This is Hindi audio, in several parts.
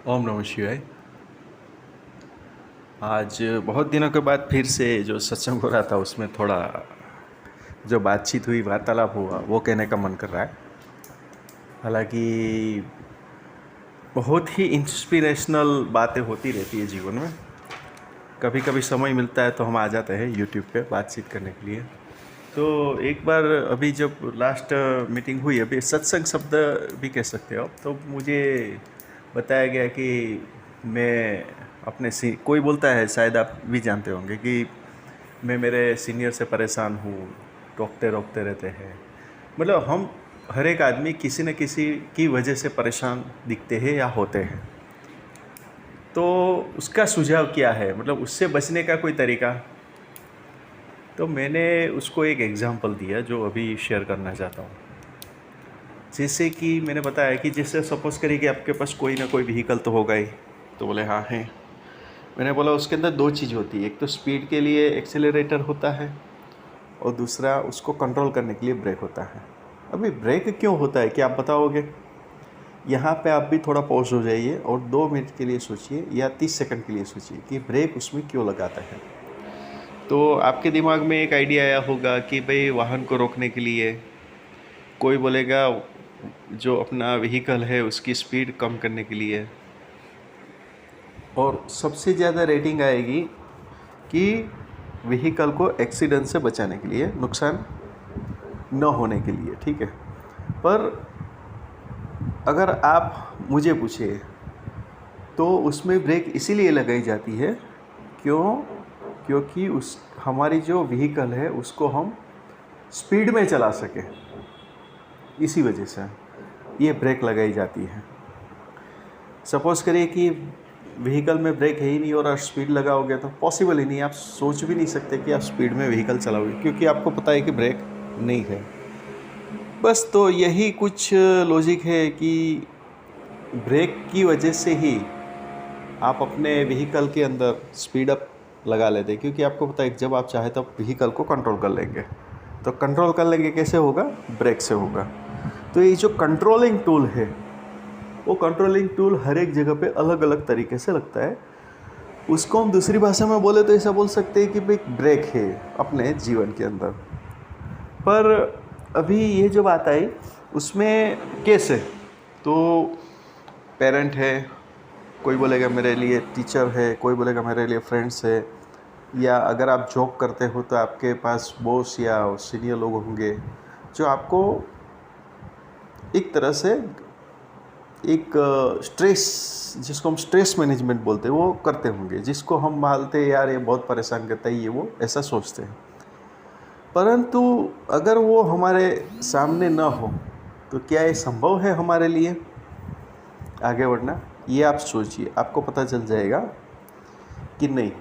ओम नमः शिवाय। आज बहुत दिनों के बाद फिर से जो सत्संग हो रहा था उसमें थोड़ा जो बातचीत हुई, वार्तालाप हुआ, वो कहने का मन कर रहा है। हालांकि बहुत ही इंस्पिरेशनल बातें होती रहती है जीवन में। कभी कभी समय मिलता है तो हम आ जाते हैं यूट्यूब पे बातचीत करने के लिए। तो एक बार अभी जब लास्ट मीटिंग हुई, अभी सत्संग शब्द भी कह सकते हो आप, तो मुझे बताया गया कि मैं अपने कोई बोलता है, शायद आप भी जानते होंगे, कि मैं मेरे सीनियर से परेशान हूँ, टोकते रोकते रहते हैं। मतलब हम हर एक आदमी किसी न किसी की वजह से परेशान दिखते हैं या होते हैं। तो उसका सुझाव क्या है, मतलब उससे बचने का कोई तरीका। तो मैंने उसको एक एग्ज़ाम्पल दिया जो अभी शेयर करना चाहता हूँ। जैसे कि मैंने बताया कि जैसे सपोज़ करिए कि आपके पास कोई ना कोई व्हीकल तो होगा ही। तो बोले हाँ है। मैंने बोला उसके अंदर दो चीज़ होती है, एक तो स्पीड के लिए एक्सेलरेटर होता है और दूसरा उसको कंट्रोल करने के लिए ब्रेक होता है। अभी ब्रेक क्यों होता है, क्या आप बताओगे? यहाँ पे आप भी थोड़ा पॉज हो जाइए और 2 मिनट के लिए सोचिए या 30 सेकंड के लिए सोचिए कि ब्रेक उसमें क्यों लगाता है। तो आपके दिमाग में एक आइडिया आया होगा कि भाई वाहन को रोकने के लिए, कोई बोलेगा जो अपना व्हीकल है उसकी स्पीड कम करने के लिए, और सबसे ज़्यादा रेटिंग आएगी कि व्हीकल को एक्सीडेंट से बचाने के लिए, नुकसान न होने के लिए। ठीक है, पर अगर आप मुझे पूछिए तो उसमें ब्रेक इसीलिए लगाई जाती है क्योंकि उस हमारी जो व्हीकल है उसको हम स्पीड में चला सकें, इसी वजह से ये ब्रेक लगाई जाती है। सपोज़ करिए कि व्हीकल में ब्रेक है ही नहीं और आप स्पीड लगाओगे तो पॉसिबल ही नहीं, आप सोच भी नहीं सकते कि आप स्पीड में व्हीकल चलाओगे, क्योंकि आपको पता है कि ब्रेक नहीं है। बस तो यही कुछ लॉजिक है कि ब्रेक की वजह से ही आप अपने व्हीकल के अंदर स्पीड अप लगा लेते हैं, क्योंकि आपको पता है कि जब आप चाहे तो आप व्हीकल को कंट्रोल कर लेंगे। तो कंट्रोल कर लेंगे कैसे होगा? ब्रेक से होगा। तो ये जो कंट्रोलिंग टूल है, वो कंट्रोलिंग टूल हर एक जगह पे अलग अलग तरीके से लगता है। उसको हम दूसरी भाषा में बोले तो ऐसा बोल सकते हैं कि भाई ब्रेक है अपने जीवन के अंदर। पर अभी ये जो बात आई उसमें कैसे, तो पेरेंट है, कोई बोलेगा मेरे लिए टीचर है, कोई बोलेगा मेरे लिए फ्रेंड्स है, या अगर आप जॉब करते हो तो आपके पास बॉस या सीनियर लोग होंगे जो आपको एक तरह से एक स्ट्रेस, जिसको हम स्ट्रेस मैनेजमेंट बोलते हैं, वो करते होंगे, जिसको हम मानते हैं यार ये बहुत परेशान करता है, ये वो ऐसा सोचते हैं। परंतु अगर वो हमारे सामने ना हो तो क्या ये संभव है हमारे लिए आगे बढ़ना? ये आप सोचिए, आपको पता चल जाएगा कि नहीं।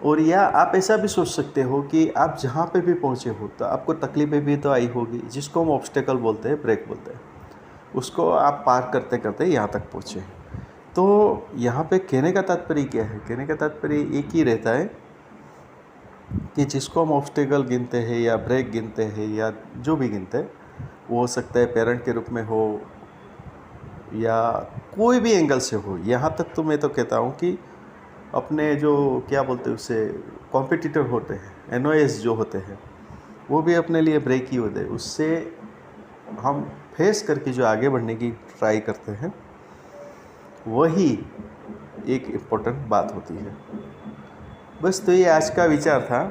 और या आप ऐसा भी सोच सकते हो कि आप जहाँ पे भी पहुँचे हो तो आपको तकलीफ़ें भी तो आई होगी, जिसको हम ऑब्स्टेकल बोलते हैं, ब्रेक बोलते हैं, उसको आप पार करते करते यहाँ तक पहुँचे। तो यहाँ पे कहने का तात्पर्य क्या है? कहने का तात्पर्य एक ही रहता है कि जिसको हम ऑब्स्टेकल गिनते हैं या ब्रेक गिनते हैं या जो भी गिनते हैं, वो हो सकता है पेरेंट के रूप में हो या कोई भी एंगल से हो। यहाँ तक तो मैं तो कहता हूँ कि अपने जो क्या बोलते हैं उसे, कॉम्पिटिटर होते हैं, एनओएस जो होते हैं, वो भी अपने लिए ब्रेक ही होते हैं। उससे हम फेस करके जो आगे बढ़ने की ट्राई करते हैं, वही एक इम्पोर्टेंट बात होती है। बस तो ये आज का विचार था।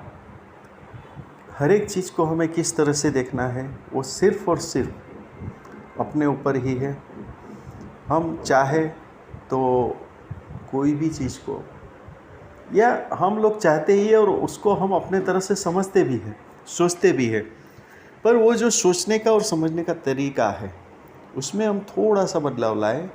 हर एक चीज़ को हमें किस तरह से देखना है वो सिर्फ़ और सिर्फ अपने ऊपर ही है। हम चाहे तो कोई भी चीज़ को, या हम लोग चाहते ही है और उसको हम अपने तरह से समझते भी हैं, सोचते भी हैं, पर वो जो सोचने का और समझने का तरीका है उसमें हम थोड़ा सा बदलाव लाएं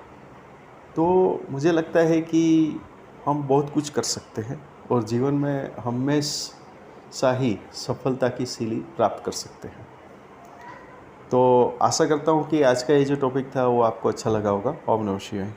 तो मुझे लगता है कि हम बहुत कुछ कर सकते हैं और जीवन में हमेशा ही सफलता की सीढ़ी प्राप्त कर सकते हैं। तो आशा करता हूँ कि आज का ये जो टॉपिक था वो आपको अच्छा लगा होगा। ओम नमः शिवाय।